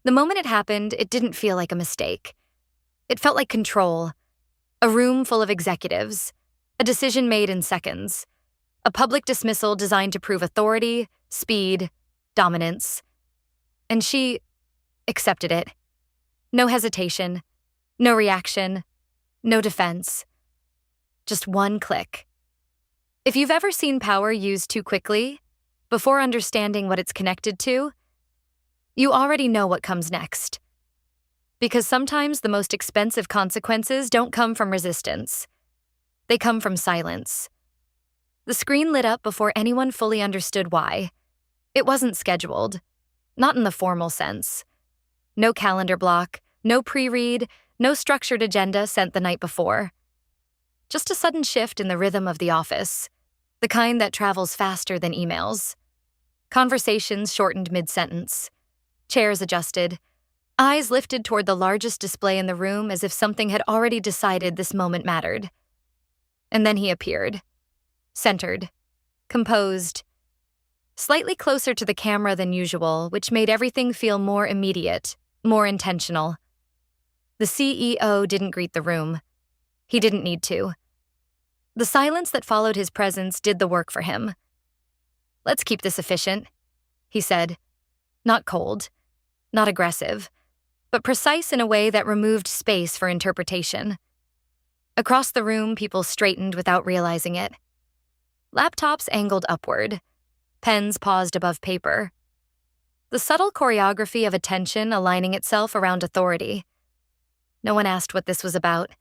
The moment it happened, it didn't feel like a mistake. It felt like control, a room full of executives, a decision made in seconds, a public dismissal designed to prove authority, speed, dominance. And she accepted it. No hesitation, no reaction, no defense. Just one click. If you've ever seen power used too quickly, before understanding what it's connected to, you already know what comes next. Because sometimes the most expensive consequences don't come from resistance. They come from silence. The screen lit up before anyone fully understood why. It wasn't scheduled, not in the formal sense. No calendar block, no pre-read, no structured agenda sent the night before. Just a sudden shift in the rhythm of the office, the kind that travels faster than emails. Conversations shortened mid-sentence. Chairs adjusted. Eyes lifted toward the largest display in the room as if something had already decided this moment mattered. And then he appeared. Centered. Composed. Slightly closer to the camera than usual, which made everything feel more immediate, more intentional. The CEO didn't greet the room. He didn't need to. The silence that followed his presence did the work for him. "Let's keep this efficient," he said. Not cold, not aggressive, but precise in a way that removed space for interpretation. Across the room, people straightened without realizing it. Laptops angled upward. Pens paused above paper. The subtle choreography of attention aligning itself around authority. No one asked what this was about.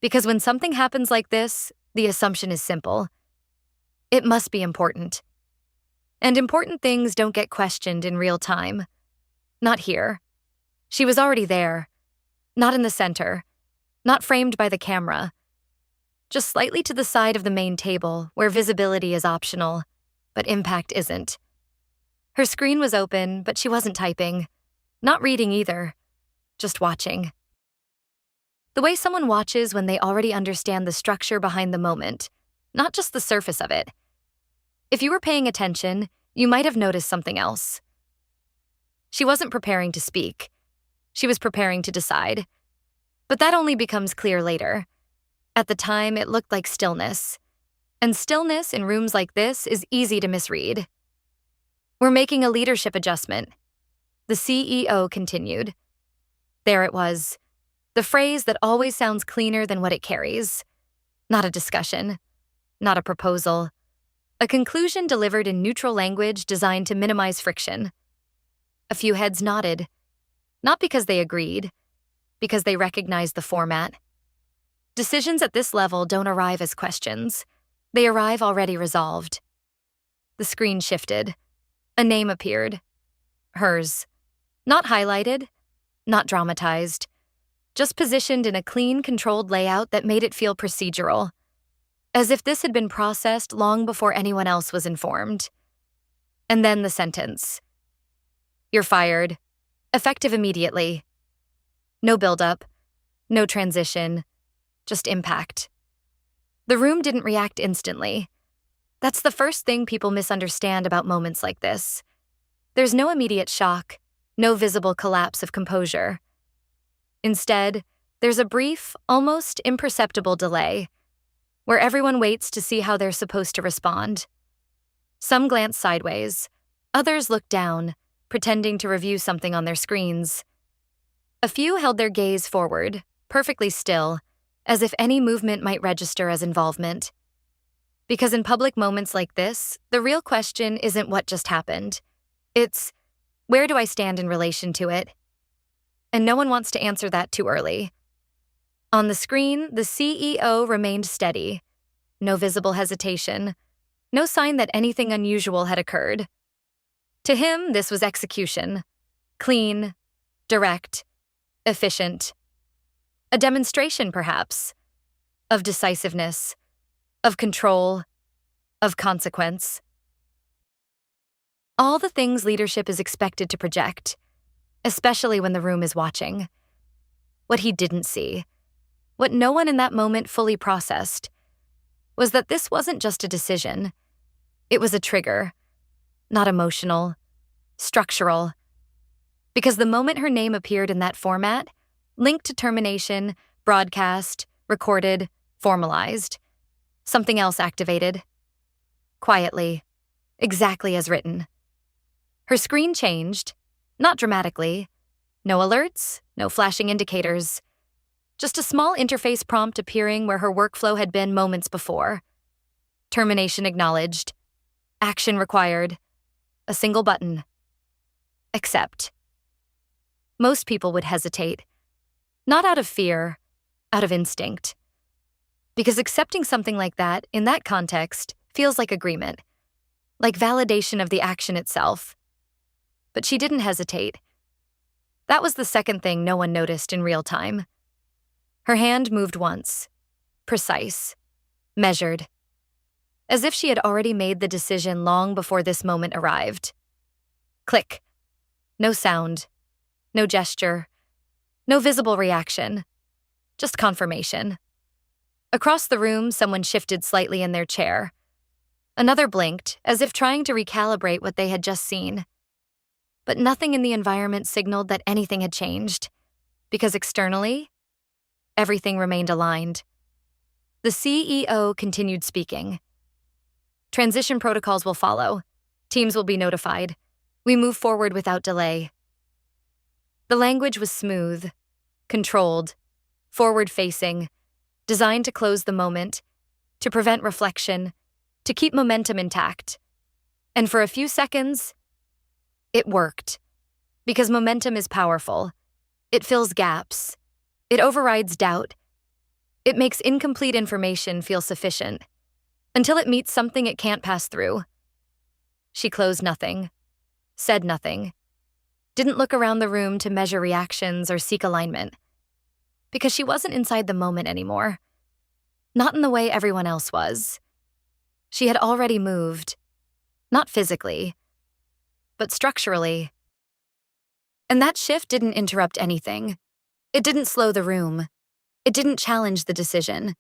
Because when something happens like this, the assumption is simple. It must be important. And important things don't get questioned in real time. Not here. She was already there. Not in the center. Not framed by the camera. Just slightly to the side of the main table, where visibility is optional, but impact isn't. Her screen was open, but she wasn't typing. Not reading either. Just watching. The way someone watches when they already understand the structure behind the moment, not just the surface of it. If you were paying attention, you might have noticed something else. She wasn't preparing to speak. She was preparing to decide. But that only becomes clear later. At the time, it looked like stillness. And stillness in rooms like this is easy to misread. "We're making a leadership adjustment," the CEO continued. There it was. The phrase that always sounds cleaner than what it carries. Not a discussion. Not a proposal. A conclusion delivered in neutral language designed to minimize friction. A few heads nodded. Not because they agreed, because they recognized the format. Decisions at this level don't arrive as questions. They arrive already resolved. The screen shifted. A name appeared. Hers. Not highlighted, not dramatized. Just positioned in a clean, controlled layout that made it feel procedural. As if this had been processed long before anyone else was informed. And then the sentence. "You're fired. Effective immediately." No buildup. No transition. Just impact. The room didn't react instantly. That's the first thing people misunderstand about moments like this. There's no immediate shock, no visible collapse of composure. Instead, there's a brief, almost imperceptible delay, where everyone waits to see how they're supposed to respond. Some glance sideways, others look down, pretending to review something on their screens. A few held their gaze forward, perfectly still, as if any movement might register as involvement. Because in public moments like this, the real question isn't what just happened. It's, where do I stand in relation to it? And no one wants to answer that too early. On the screen, the CEO remained steady. No visible hesitation. No sign that anything unusual had occurred. To him, this was execution. Clean, direct, efficient. A demonstration, perhaps, of decisiveness, of control, of consequence. All the things leadership is expected to project, especially when the room is watching. What he didn't see, what no one in that moment fully processed, was that this wasn't just a decision. It was a trigger, not emotional, structural. Because the moment her name appeared in that format, linked to termination, broadcast, recorded, formalized, something else activated. Quietly, exactly as written. Her screen changed, not dramatically. No alerts, no flashing indicators. Just a small interface prompt appearing where her workflow had been moments before. Termination acknowledged. Action required. A single button. Accept. Most people would hesitate. Not out of fear, out of instinct. Because accepting something like that, in that context, feels like agreement. Like validation of the action itself. But she didn't hesitate. That was the second thing no one noticed in real time. Her hand moved once. Precise. Measured. As if she had already made the decision long before this moment arrived. Click. No sound. No gesture. No visible reaction. Just confirmation. Across the room, someone shifted slightly in their chair. Another blinked, as if trying to recalibrate what they had just seen. But nothing in the environment signaled that anything had changed, because externally, everything remained aligned. The CEO continued speaking. Transition protocols will follow. Teams will be notified. We move forward without delay. The language was smooth, controlled, forward-facing, designed to close the moment, to prevent reflection, to keep momentum intact. And for a few seconds, it worked. Because momentum is powerful. It fills gaps. It overrides doubt. It makes incomplete information feel sufficient, until it meets something it can't pass through. She closed nothing, said nothing, didn't look around the room to measure reactions or seek alignment. Because she wasn't inside the moment anymore. Not in the way everyone else was. She had already moved. Not physically, but structurally. And that shift didn't interrupt anything. It didn't slow the room. It didn't challenge the decision.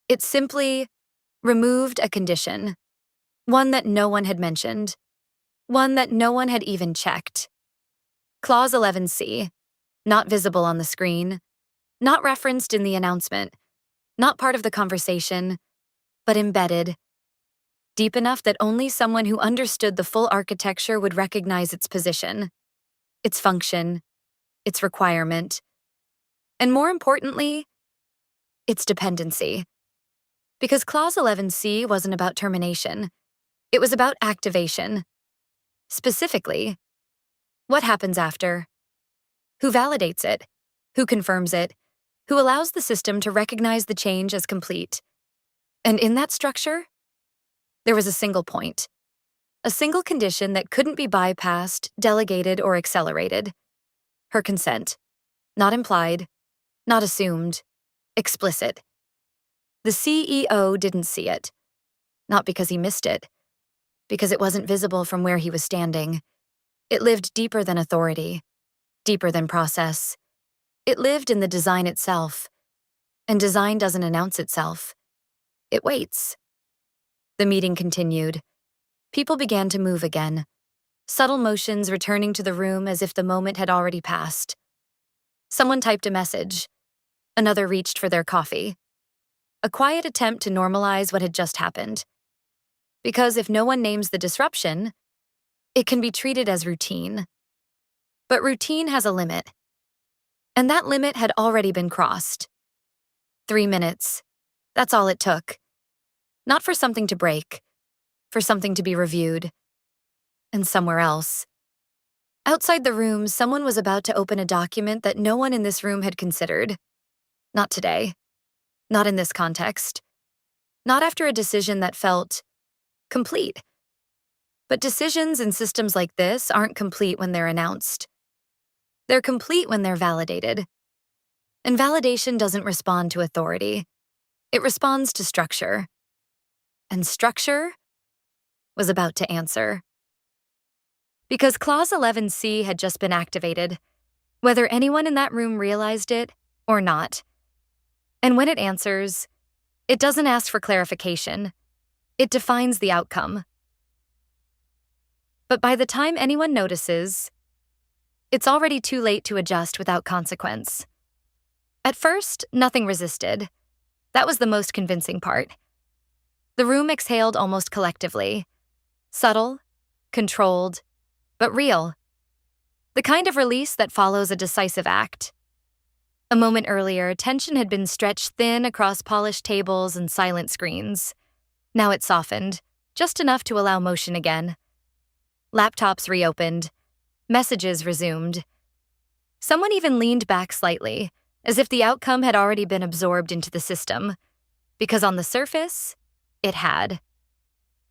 It simply removed a condition. One that no one had mentioned. One that no one had even checked. Clause 11C, not visible on the screen, not referenced in the announcement, not part of the conversation, but embedded. Deep enough that only someone who understood the full architecture would recognize its position, its function, its requirement, and more importantly, its dependency. Because Clause 11C wasn't about termination. It was about activation. Specifically, what happens after? Who validates it? Who confirms it? Who allows the system to recognize the change as complete? And in that structure, there was a single point. A single condition that couldn't be bypassed, delegated, or accelerated. Her consent. Not implied, not assumed, explicit. The CEO didn't see it. Not because he missed it. Because it wasn't visible from where he was standing. It lived deeper than authority, deeper than process. It lived in the design itself. And design doesn't announce itself. It waits. The meeting continued. People began to move again. Subtle motions returning to the room as if the moment had already passed. Someone typed a message. Another reached for their coffee. A quiet attempt to normalize what had just happened. Because if no one names the disruption, it can be treated as routine. But routine has a limit. And that limit had already been crossed. 3 minutes. That's all it took. Not for something to break, for something to be reviewed. And somewhere else. Outside the room, someone was about to open a document that no one in this room had considered. Not today. Not in this context. Not after a decision that felt complete. But decisions in systems like this aren't complete when they're announced. They're complete when they're validated. And validation doesn't respond to authority. It responds to structure. And structure was about to answer. Because Clause 11C had just been activated, whether anyone in that room realized it or not. And when it answers, it doesn't ask for clarification. It defines the outcome. But by the time anyone notices, It's already too late to adjust without consequence. At first, nothing resisted. That was the most convincing part. The room exhaled almost collectively. Subtle, controlled, but real. The kind of release that follows a decisive act. A moment earlier, tension had been stretched thin across polished tables and silent screens. Now it softened, just enough to allow motion again. Laptops reopened. Messages resumed. Someone even leaned back slightly, as if the outcome had already been absorbed into the system, because on the surface, it had.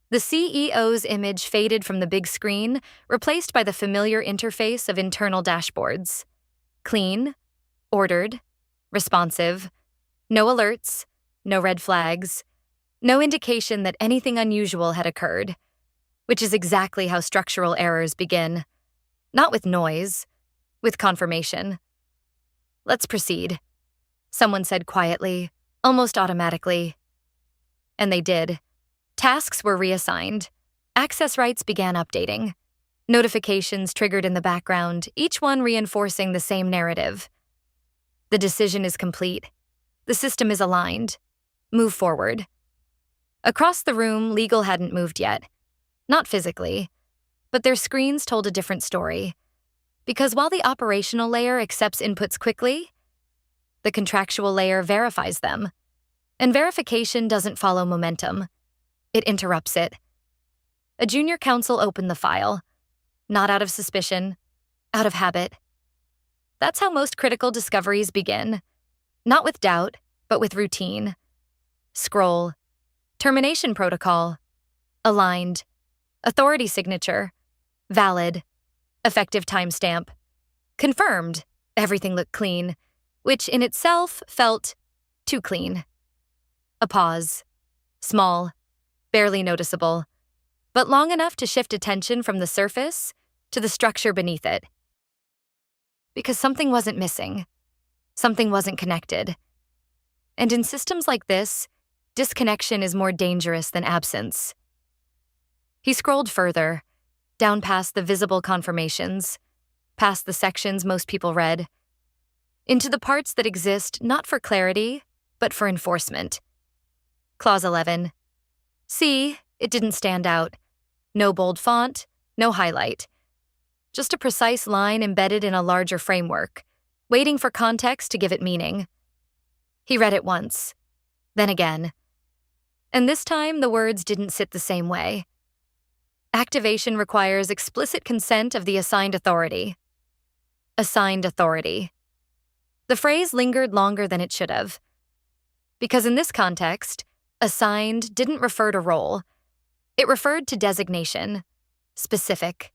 The CEO's image faded from the big screen, replaced by the familiar interface of internal dashboards. Clean, ordered, responsive, no alerts, no red flags, no indication that anything unusual had occurred, which is exactly how structural errors begin. Not with noise, with confirmation. "Let's proceed," someone said quietly, almost automatically. And they did. Tasks were reassigned. Access rights began updating. Notifications triggered in the background, each one reinforcing the same narrative. The decision is complete. The system is aligned. Move forward. Across the room, legal hadn't moved yet. Not physically, but their screens told a different story. Because while the operational layer accepts inputs quickly, the contractual layer verifies them. And verification doesn't follow momentum. It interrupts it. A junior counsel opened the file, not out of suspicion, out of habit. That's how most critical discoveries begin. Not with doubt, but with routine. Scroll. Termination protocol. Aligned. Authority signature. Valid. Effective timestamp. Confirmed. Everything looked clean, which in itself felt too clean. A pause. Small. Barely noticeable. But long enough to shift attention from the surface to the structure beneath it. Because something wasn't missing. Something wasn't connected. And in systems like this, disconnection is more dangerous than absence. He scrolled further, down past the visible confirmations, past the sections most people read, into the parts that exist not for clarity, but for enforcement. Clause 11. See, it didn't stand out. No bold font, no highlight. Just a precise line embedded in a larger framework, waiting for context to give it meaning. He read it once, then again. And this time, the words didn't sit the same way. Activation requires explicit consent of the assigned authority. Assigned authority. The phrase lingered longer than it should have. Because in this context, assigned didn't refer to role. It referred to designation, specific,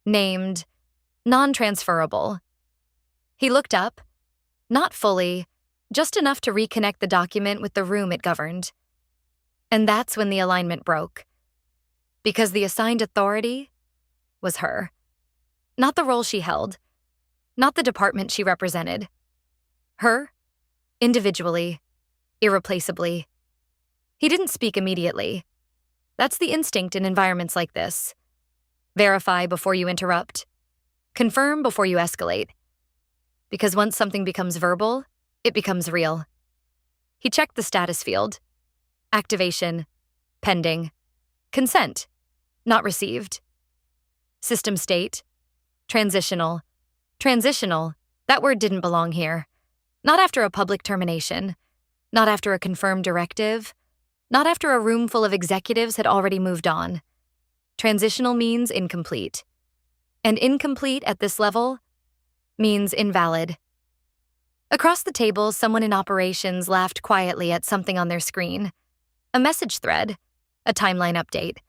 named, non-transferable. He looked up, not fully, just enough to reconnect the document with the room it governed. And that's when the alignment broke. Because the assigned authority was her. Not the role she held, not the department she represented. Her, individually, irreplaceably. He didn't speak immediately. That's the instinct in environments like this. Verify before you interrupt. Confirm before you escalate. Because once something becomes verbal, it becomes real. He checked the status field. Activation. Pending. Consent. Not received. System state. Transitional. Transitional. That word didn't belong here. Not after a public termination. Not after a confirmed directive. Not after a room full of executives had already moved on. Transitional means incomplete. And incomplete at this level means invalid. Across the table, someone in operations laughed quietly at something on their screen. A message thread, a timeline update.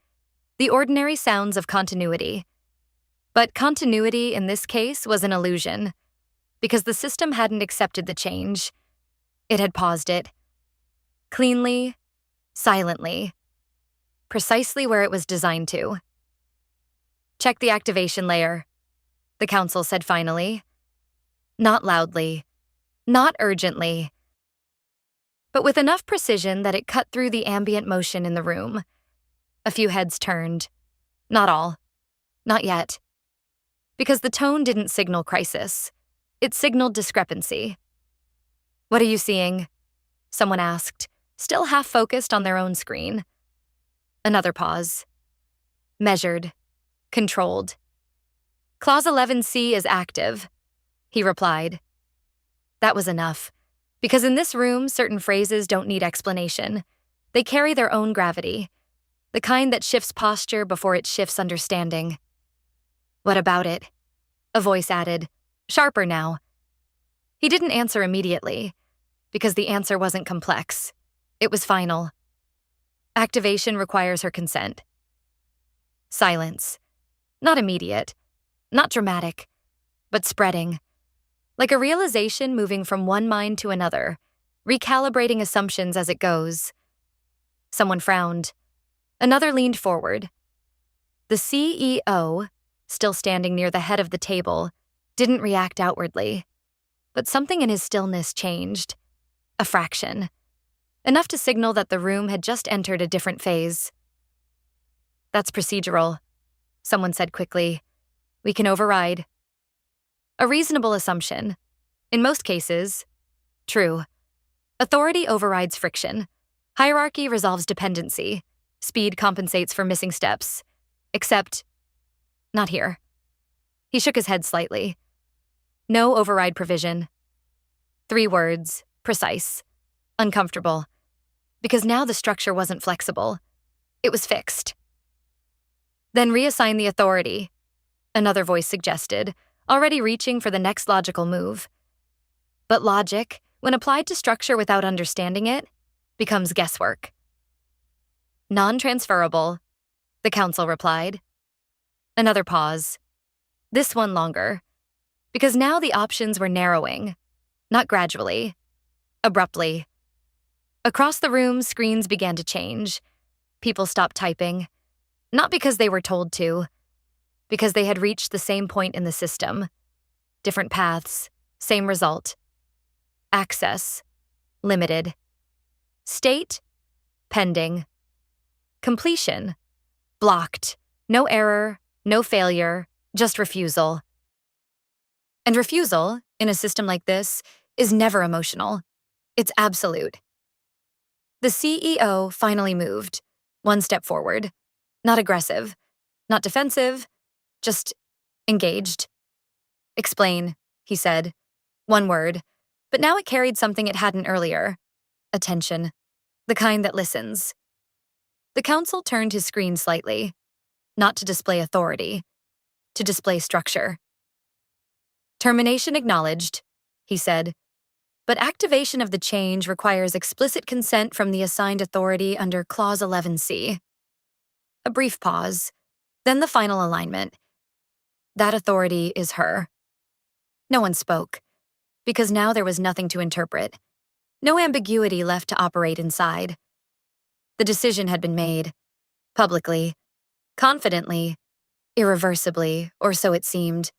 The ordinary sounds of continuity. But continuity in this case was an illusion, because the system hadn't accepted the change. It had paused it. Cleanly, silently. Precisely where it was designed to. Check the activation layer, the counsel said finally. Not loudly, not urgently, but with enough precision that it cut through the ambient motion in the room. A few heads turned. Not all. Not yet. Because the tone didn't signal crisis. It signaled discrepancy. "What are you seeing?" someone asked, still half focused on their own screen. Another pause. Measured. Controlled. "Clause 11C is active," he replied. That was enough, because in this room, certain phrases don't need explanation. They carry their own gravity, the kind that shifts posture before it shifts understanding. "What about it?" a voice added, sharper now. He didn't answer immediately, because the answer wasn't complex. It was final. "Activation requires her consent." Silence. Not immediate, not dramatic, but spreading. Like a realization moving from one mind to another, recalibrating assumptions as it goes. Someone frowned. Another leaned forward. The CEO, still standing near the head of the table, didn't react outwardly. But something in his stillness changed. A fraction. Enough to signal that the room had just entered a different phase. "That's procedural," someone said quickly. "We can override." A reasonable assumption. In most cases, true. Authority overrides friction. Hierarchy resolves dependency. Speed compensates for missing steps. Except, not here. He shook his head slightly. No override provision. 3 words, precise, uncomfortable. Because now the structure wasn't flexible. It was fixed. "Then reassign the authority," another voice suggested, already reaching for the next logical move. But logic, when applied to structure without understanding it, becomes guesswork. "Non-transferable," the council replied. Another pause. This one longer. Because now the options were narrowing, not gradually, abruptly. Across the room, screens began to change. People stopped typing. Not because they were told to, because they had reached the same point in the system. Different paths, same result. Access, limited. State, pending. Completion, blocked. No error, no failure, just refusal. And refusal, in a system like this, is never emotional. It's absolute. The CEO finally moved, one step forward. Not aggressive, not defensive, just engaged. "Explain," he said. One word, but now it carried something it hadn't earlier. Attention. The kind that listens. The council turned his screen slightly, not to display authority, to display structure. "Termination acknowledged," he said, "but activation of the change requires explicit consent from the assigned authority under Clause 11C. A brief pause, then the final alignment. That authority is her. No one spoke, because now there was nothing to interpret. No ambiguity left to operate inside. The decision had been made, publicly, confidently, irreversibly, or so it seemed.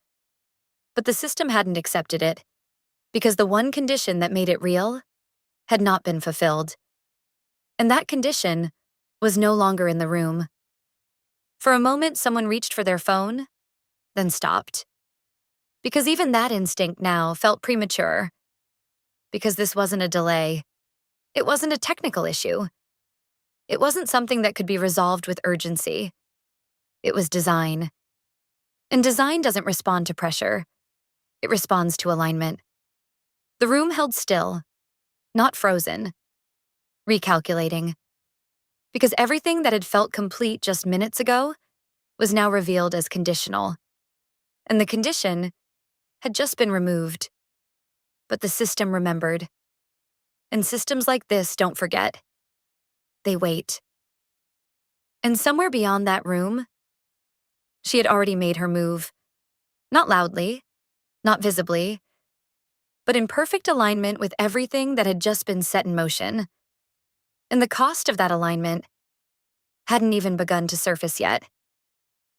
But the system hadn't accepted it, because the one condition that made it real had not been fulfilled. And that condition was no longer in the room. For a moment, someone reached for their phone, then stopped. Because even that instinct now felt premature. Because this wasn't a delay. It wasn't a technical issue. It wasn't something that could be resolved with urgency. It was design. And design doesn't respond to pressure. It responds to alignment. The room held still, not frozen, recalculating. Because everything that had felt complete just minutes ago was now revealed as conditional. And the condition had just been removed. But the system remembered. And systems like this don't forget. They wait. And somewhere beyond that room, she had already made her move. Not loudly, not visibly, but in perfect alignment with everything that had just been set in motion. And the cost of that alignment hadn't even begun to surface yet.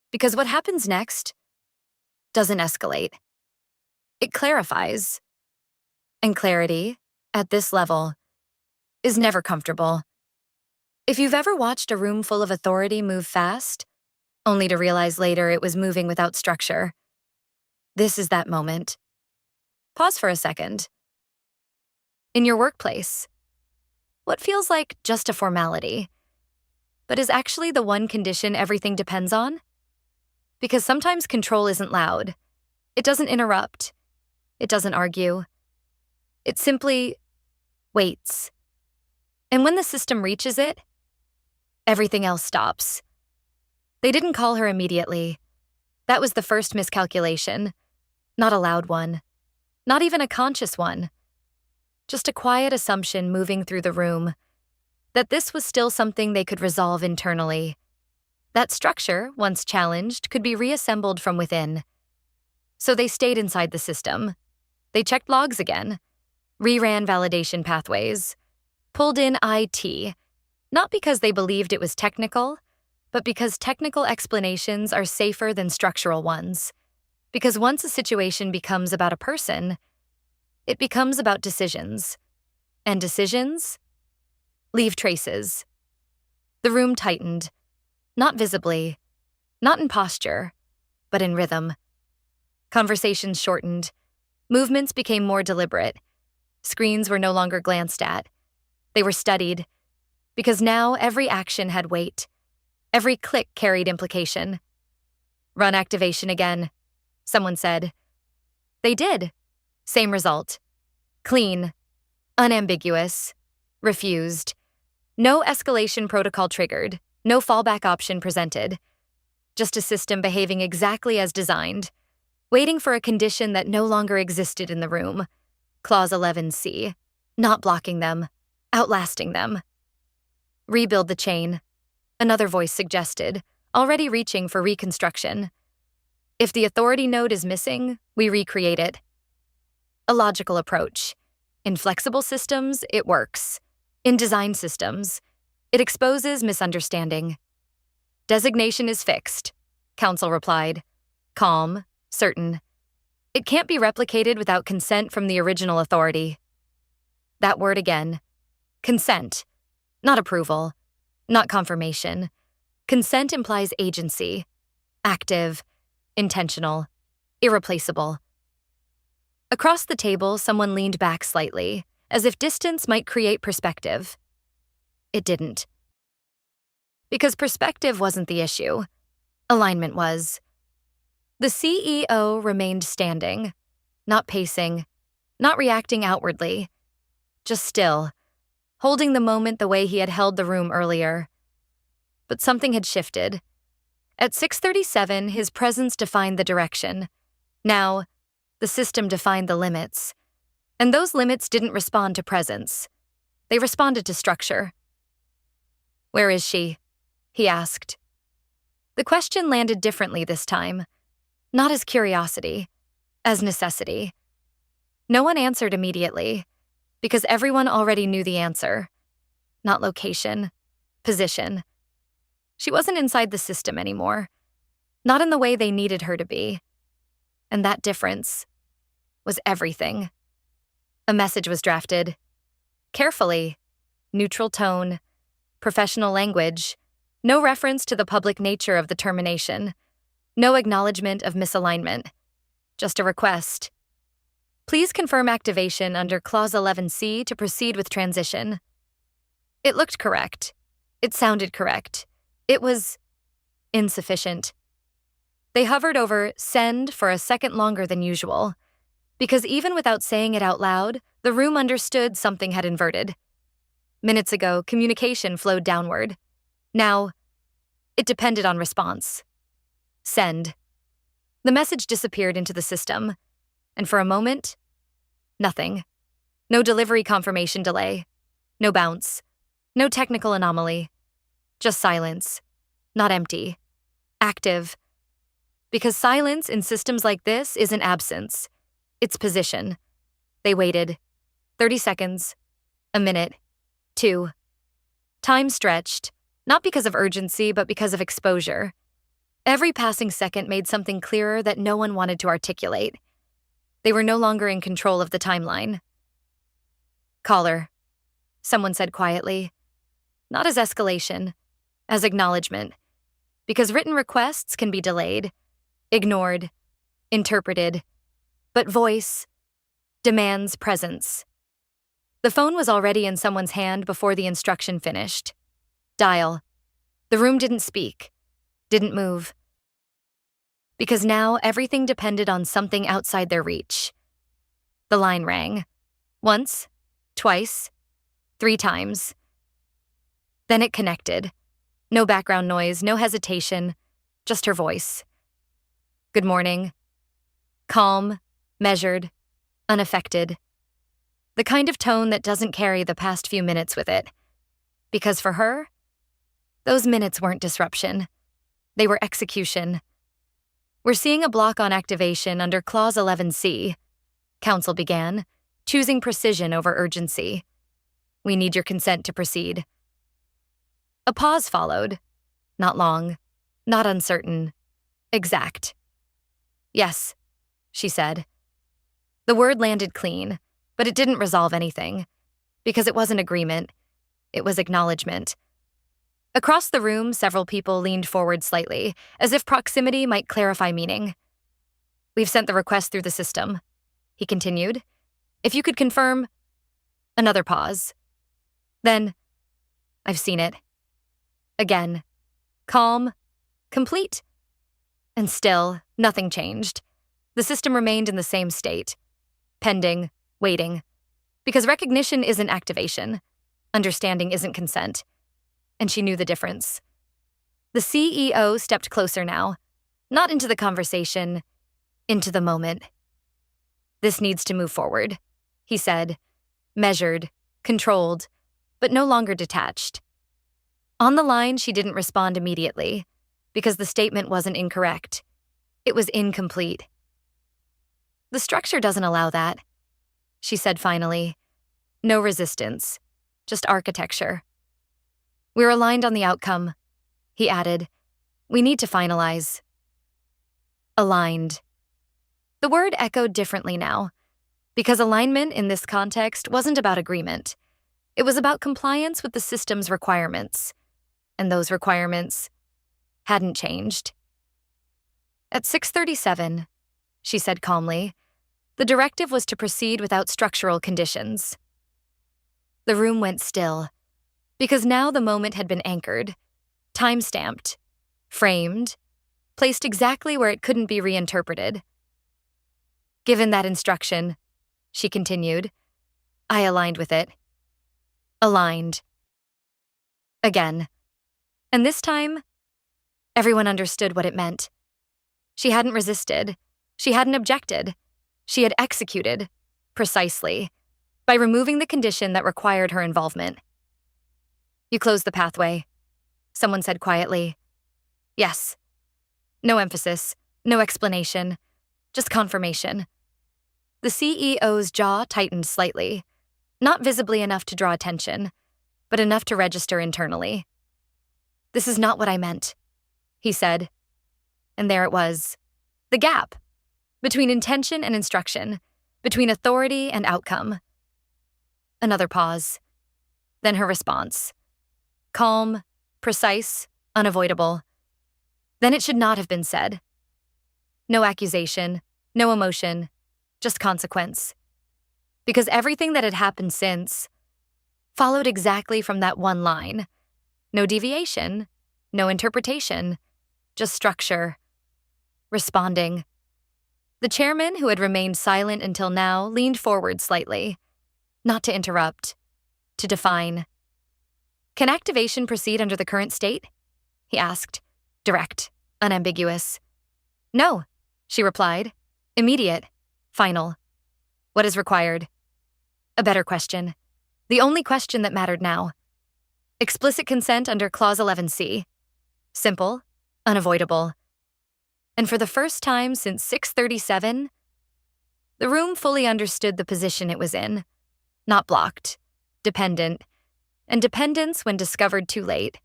Because what happens next doesn't escalate. It clarifies. And clarity, at this level, is never comfortable. If you've ever watched a room full of authority move fast, only to realize later it was moving without structure, This is that moment. Pause for a second. In your workplace, what feels like just a formality, but is actually the one condition everything depends on? Because sometimes control isn't loud. It doesn't interrupt. It doesn't argue. It simply waits. And when the system reaches it, everything else stops. They didn't call her immediately. That was the first miscalculation. Not a loud one. Not even a conscious one. Just a quiet assumption moving through the room that this was still something they could resolve internally. That structure, once challenged, could be reassembled from within. So they stayed inside the system. They checked logs again, reran validation pathways, pulled in IT, not because they believed it was technical, but because technical explanations are safer than structural ones. Because once a situation becomes about a person, it becomes about decisions. And decisions leave traces. The room tightened, not visibly, not in posture, but in rhythm. Conversations shortened. Movements became more deliberate. Screens were no longer glanced at. They were studied, because now every action had weight. Every click carried implication. Run activation again, someone said. They did. Same result. Clean. Unambiguous. Refused. No escalation protocol triggered. No fallback option presented. Just a system behaving exactly as designed, waiting for a condition that no longer existed in the room. Clause 11C. Not blocking them. Outlasting them. Rebuild the chain. Another voice suggested, already reaching for reconstruction. If the authority node is missing, we recreate it. A logical approach. In flexible systems, it works. In design systems, it exposes misunderstanding. Designation is fixed, counsel replied. Calm, certain. It can't be replicated without consent from the original authority. That word again. Consent. Not approval. Not confirmation. Consent implies agency. Active. Intentional. Irreplaceable. Across the table, someone leaned back slightly, as if distance might create perspective. It didn't. Because perspective wasn't the issue. Alignment was. The CEO remained standing, not pacing, not reacting outwardly, just still, holding the moment the way he had held the room earlier. But something had shifted. At 6:37, his presence defined the direction. Now, the system defined the limits. And those limits didn't respond to presence. They responded to structure. Where is she? He asked. The question landed differently this time. Not as curiosity, as necessity. No one answered immediately, because everyone already knew the answer. Not location, position. She wasn't inside the system anymore. Not in the way they needed her to be. And that difference was everything. A message was drafted. Carefully, neutral tone, professional language, no reference to the public nature of the termination, no acknowledgement of misalignment, just a request. Please confirm activation under Clause 11C to proceed with transition. It looked correct. It sounded correct. It was insufficient. They hovered over send for a second longer than usual, because even without saying it out loud, the room understood something had inverted. Minutes ago, communication flowed downward. Now, it depended on response. Send. The message disappeared into the system, and for a moment, nothing. No delivery confirmation delay. No bounce. No technical anomaly. Just silence. Not empty. Active. Because silence in systems like this isn't absence. It's position. They waited. 30 seconds. A minute. 2. Time stretched, not because of urgency, but because of exposure. Every passing second made something clearer that no one wanted to articulate. They were no longer in control of the timeline. Caller, someone said quietly. Not as escalation, as acknowledgement. Because written requests can be delayed, ignored, interpreted, but voice demands presence. The phone was already in someone's hand before the instruction finished. Dial. The room didn't speak, didn't move. Because now everything depended on something outside their reach. The line rang. Once, twice, 3 times. Then it connected. No background noise, no hesitation, just her voice. Good morning. Calm, measured, unaffected. The kind of tone that doesn't carry the past few minutes with it. Because for her, those minutes weren't disruption. They were execution. We're seeing a block on activation under Clause 11C, counsel began, choosing precision over urgency. We need your consent to proceed. A pause followed. Not long, not uncertain, exact. Yes, she said. The word landed clean, but it didn't resolve anything, because it wasn't agreement, it was acknowledgement. Across the room, several people leaned forward slightly, as if proximity might clarify meaning. We've sent the request through the system, he continued. If you could confirm. Another pause. Then, I've seen it. Again. Calm. Complete. And still, nothing changed. The system remained in the same state. Pending. Waiting. Because recognition isn't activation. Understanding isn't consent. And she knew the difference. The CEO stepped closer now. Not into the conversation, into the moment. This needs to move forward, he said. Measured, controlled, but no longer detached. On the line, she didn't respond immediately, because the statement wasn't incorrect. It was incomplete. The structure doesn't allow that, she said finally. No resistance, just architecture. We're aligned on the outcome, he added. We need to finalize. Aligned. The word echoed differently now, because alignment in this context wasn't about agreement. It was about compliance with the system's requirements, and those requirements hadn't changed. At 6:37, she said calmly, the directive was to proceed without structural conditions. The room went still, because now the moment had been anchored, time-stamped, framed, placed exactly where it couldn't be reinterpreted. Given that instruction, she continued, I aligned with it. Aligned. Again. And this time, everyone understood what it meant. She hadn't resisted. She hadn't objected. She had executed, precisely, by removing the condition that required her involvement. You closed the pathway, someone said quietly. Yes. No emphasis, no explanation, just confirmation. The CEO's jaw tightened slightly, not visibly enough to draw attention, but enough to register internally. This is not what I meant, he said. And there it was. The gap between intention and instruction, between authority and outcome. Another pause. Then her response. Calm, precise, unavoidable. Then it should not have been said. No accusation, no emotion, just consequence. Because everything that had happened since followed exactly from that one line. No deviation, no interpretation, just structure. Responding. The chairman, who had remained silent until now, leaned forward slightly. Not to interrupt, to define. Can activation proceed under the current state? He asked. Direct, unambiguous. No, she replied. Immediate, final. What is required? A better question. The only question that mattered now. Explicit consent under Clause 11C. Simple, unavoidable. And for the first time since 6:37, the room fully understood the position it was in. Not blocked, dependent, and dependence, when discovered too late,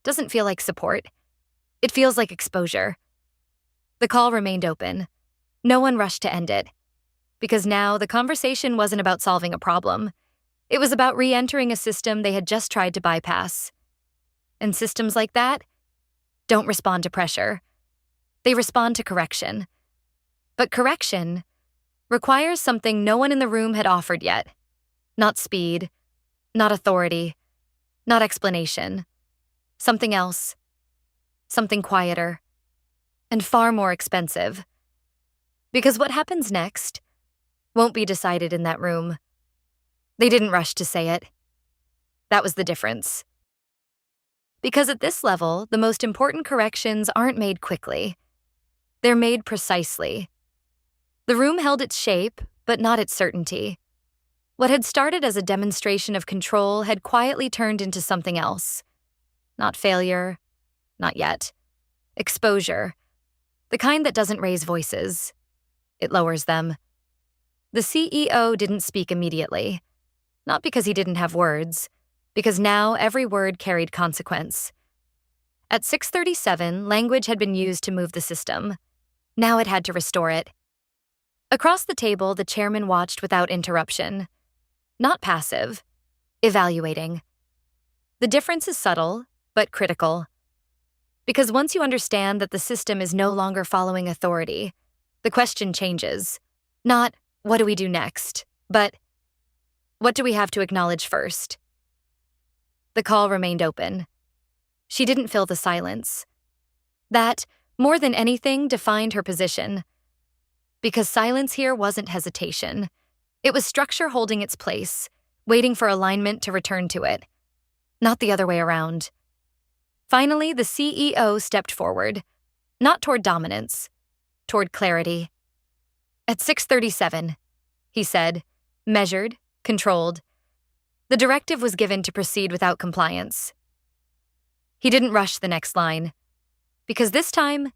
doesn't feel like support. It feels like exposure. The call remained open. No one rushed to end it, because now the conversation wasn't about solving a problem. It was about re-entering a system they had just tried to bypass. And systems like that don't respond to pressure. They respond to correction. But correction requires something no one in the room had offered yet. Not speed, not authority, not explanation. Something else. Something quieter. And far more expensive. Because what happens next won't be decided in that room. They didn't rush to say it. That was the difference. Because at this level, the most important corrections aren't made quickly. They're made precisely. The room held its shape, but not its certainty. What had started as a demonstration of control had quietly turned into something else. Not failure, not yet. Exposure. The kind that doesn't raise voices. It lowers them. The CEO didn't speak immediately. Not because he didn't have words, because now every word carried consequence. At 6:37, language had been used to move the system. Now it had to restore it. Across the table, the chairman watched without interruption. Not passive, evaluating. The difference is subtle, but critical. Because once you understand that the system is no longer following authority, the question changes. Not, what do we do next? But, what do we have to acknowledge first? The call remained open. She didn't fill the silence. That, more than anything, defined her position. Because silence here wasn't hesitation. It was structure holding its place, waiting for alignment to return to it. Not the other way around. Finally, the CEO stepped forward. Not toward dominance, toward clarity. At 6:37, he said, measured, controlled. The directive was given to proceed without compliance. He didn't rush the next line, because this time,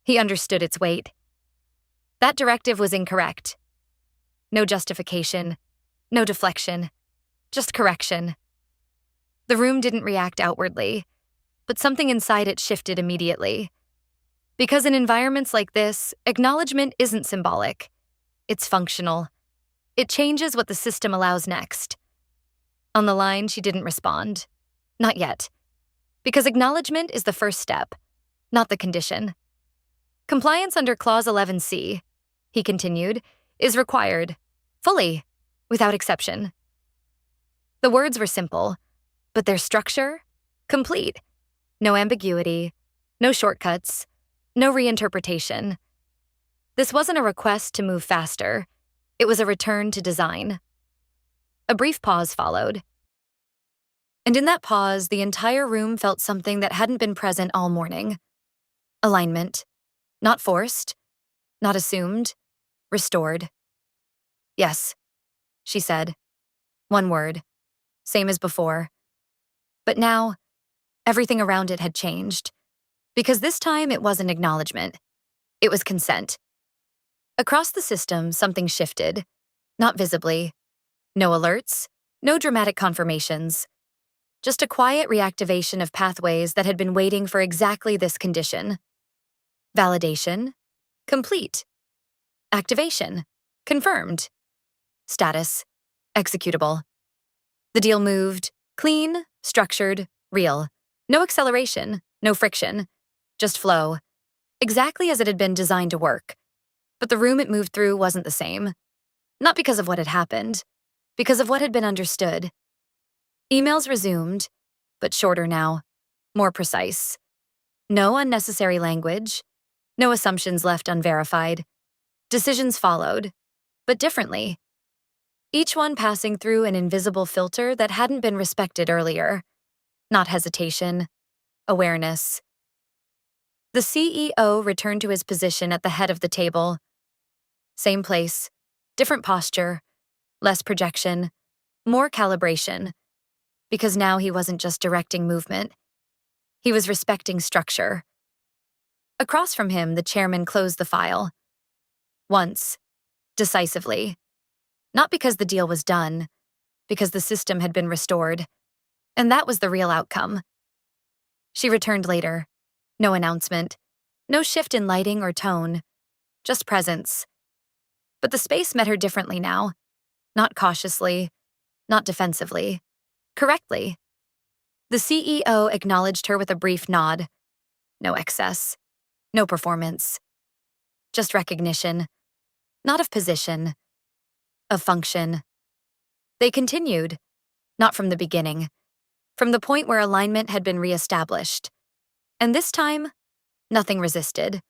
he understood its weight. That directive was incorrect. No justification, no deflection, just correction. The room didn't react outwardly, but something inside it shifted immediately. Because in environments like this, acknowledgement isn't symbolic. It's functional. It changes what the system allows next. On the line, she didn't respond. Not yet. Because acknowledgement is the first step, not the condition. Compliance under Clause 11C, he continued, is required, fully, without exception. The words were simple, but their structure, complete. No ambiguity, no shortcuts, no reinterpretation. This wasn't a request to move faster. It was a return to design. A brief pause followed. And in that pause, the entire room felt something that hadn't been present all morning. Alignment. Not forced, not assumed, restored. Yes, she said. One word, same as before. But now, everything around it had changed. Because this time it wasn't acknowledgement. It was consent. Across the system, something shifted. Not visibly. No alerts, no dramatic confirmations. Just a quiet reactivation of pathways that had been waiting for exactly this condition. Validation, complete. Activation, confirmed. Status, executable. The deal moved, clean, structured, real. No acceleration, no friction, just flow. Exactly as it had been designed to work. But the room it moved through wasn't the same. Not because of what had happened, because of what had been understood. Emails resumed, but shorter now, more precise. No unnecessary language, no assumptions left unverified. Decisions followed, but differently. Each one passing through an invisible filter that hadn't been respected earlier. Not hesitation, awareness. The CEO returned to his position at the head of the table. Same place, different posture, less projection, more calibration. Because now he wasn't just directing movement. He was respecting structure. Across from him, the chairman closed the file. Once, decisively. Not because the deal was done, because the system had been restored. And that was the real outcome. She returned later. No announcement. No shift in lighting or tone. Just presence. But the space met her differently now. Not cautiously. Not defensively. Correctly. The CEO acknowledged her with a brief nod. No excess. No performance. just recognition, not of position, of function. They continued, not from the beginning, from the point where alignment had been reestablished. And this time, nothing resisted,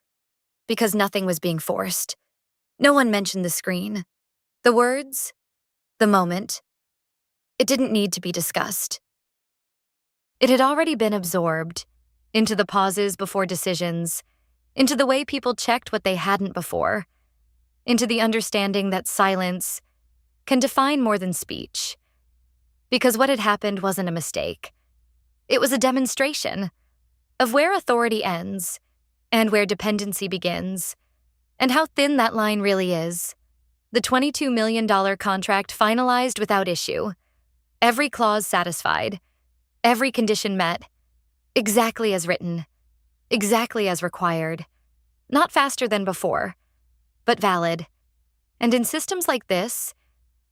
because nothing was being forced. No one mentioned the screen, the words, the moment. It didn't need to be discussed. It had already been absorbed into the pauses before decisions, into the way people checked what they hadn't before, into the understanding that silence can define more than speech. Because what had happened wasn't a mistake. It was a demonstration of where authority ends and where dependency begins, and how thin that line really is. The $22 million contract finalized without issue. Every clause satisfied. Every condition met. Exactly as written. Exactly as required. Not faster than before, but valid. And in systems like this,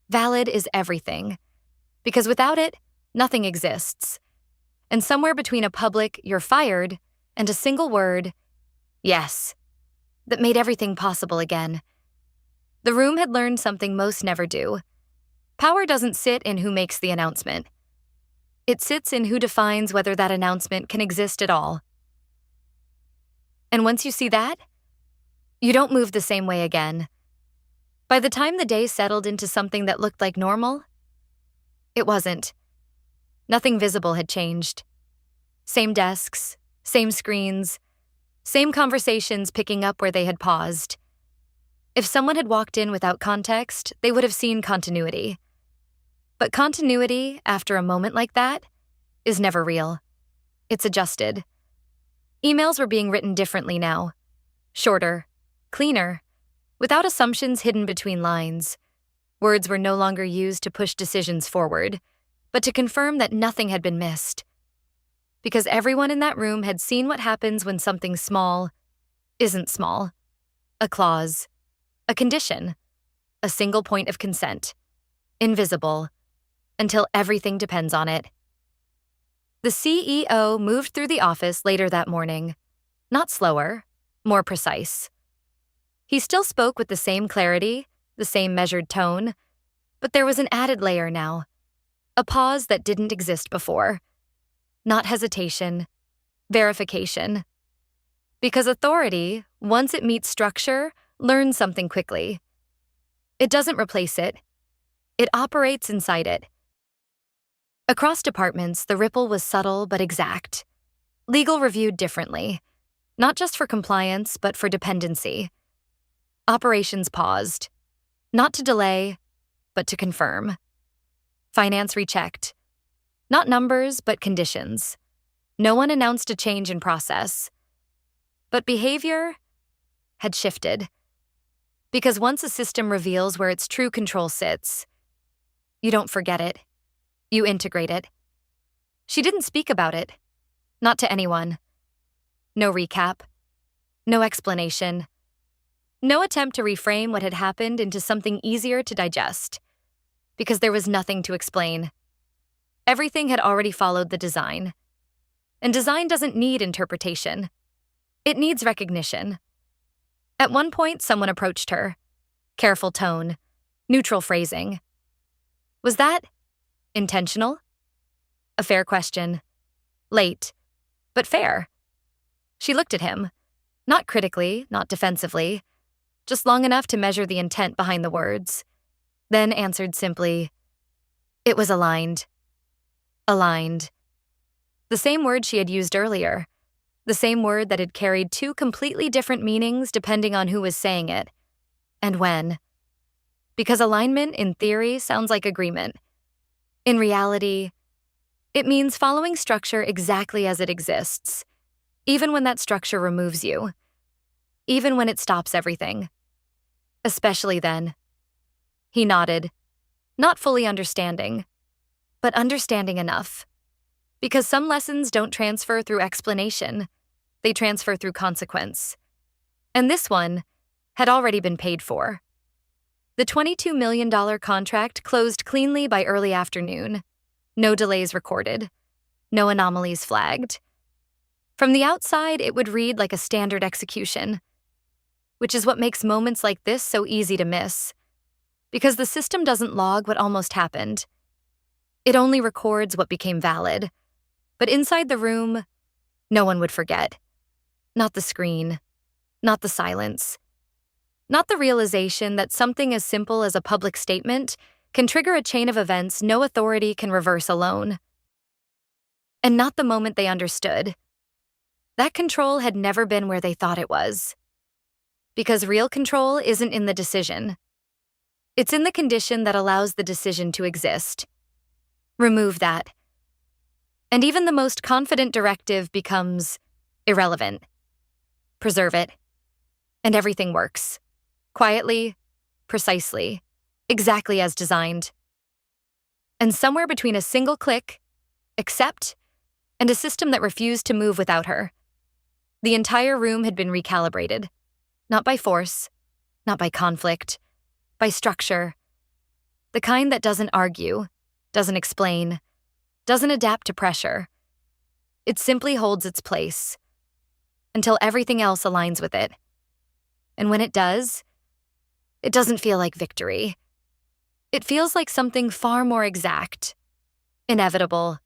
valid is everything. Because without it, nothing exists. And somewhere between a public "you're fired" and a single word, "yes," that made everything possible again. The room had learned something most never do. Power doesn't sit in who makes the announcement. It sits in who defines whether that announcement can exist at all. And once you see that, you don't move the same way again. By the time the day settled into something that looked like normal, it wasn't. Nothing visible had changed. Same desks, same screens, same conversations picking up where they had paused. If someone had walked in without context, they would have seen continuity. But continuity, after a moment like that, is never real. It's adjusted. Emails were being written differently now. Shorter, cleaner, without assumptions hidden between lines. Words were no longer used to push decisions forward, but to confirm that nothing had been missed. Because everyone in that room had seen what happens when something small isn't small. A clause, a condition, a single point of consent, invisible, until everything depends on it. The CEO moved through the office later that morning, not slower, more precise. He still spoke with the same clarity, the same measured tone, but there was an added layer now, a pause that didn't exist before. Not hesitation, verification. Because authority, once it meets structure, learns something quickly. It doesn't replace it. It operates inside it. Across departments, the ripple was subtle but exact. Legal reviewed differently, not just for compliance, but for dependency. Operations paused, not to delay, but to confirm. Finance rechecked, not numbers, but conditions. No one announced a change in process. But behavior had shifted. Because once a system reveals where its true control sits, you don't forget it. You integrate it. She didn't speak about it. Not to anyone. No recap. No explanation. No attempt to reframe what had happened into something easier to digest. Because there was nothing to explain. Everything had already followed the design. And design doesn't need interpretation. It needs recognition. At one point, someone approached her. Careful tone. Neutral phrasing. Was that intentional? A fair question. Late, but fair. She looked at him. Not critically, not defensively. Just long enough to measure the intent behind the words. Then answered simply, "It was aligned." Aligned. The same word she had used earlier. The same word that had carried two completely different meanings depending on who was saying it. And when. Because alignment, in theory, sounds like agreement. In reality, it means following structure exactly as it exists, even when that structure removes you. Even when it stops everything. Especially then. He nodded, not fully understanding, but understanding enough. Because some lessons don't transfer through explanation, they transfer through consequence. And this one had already been paid for. The $22 million contract closed cleanly by early afternoon. No delays recorded. No anomalies flagged. From the outside, it would read like a standard execution. which is what makes moments like this so easy to miss. Because the system doesn't log what almost happened. It only records what became valid. But inside the room, no one would forget. Not the screen, not the silence, not the realization that something as simple as a public statement can trigger a chain of events no authority can reverse alone. And not the moment they understood. That control had never been where they thought it was. Because real control isn't in the decision. It's in the condition that allows the decision to exist. Remove that. And even the most confident directive becomes irrelevant. Preserve it. And everything works. Quietly, precisely, exactly as designed. And somewhere between a single click, accept, and a system that refused to move without her, the entire room had been recalibrated. Not by force, not by conflict, by structure. The kind that doesn't argue, doesn't explain, doesn't adapt to pressure. It simply holds its place until everything else aligns with it. And when it does, it doesn't feel like victory. It feels like something far more exact, inevitable,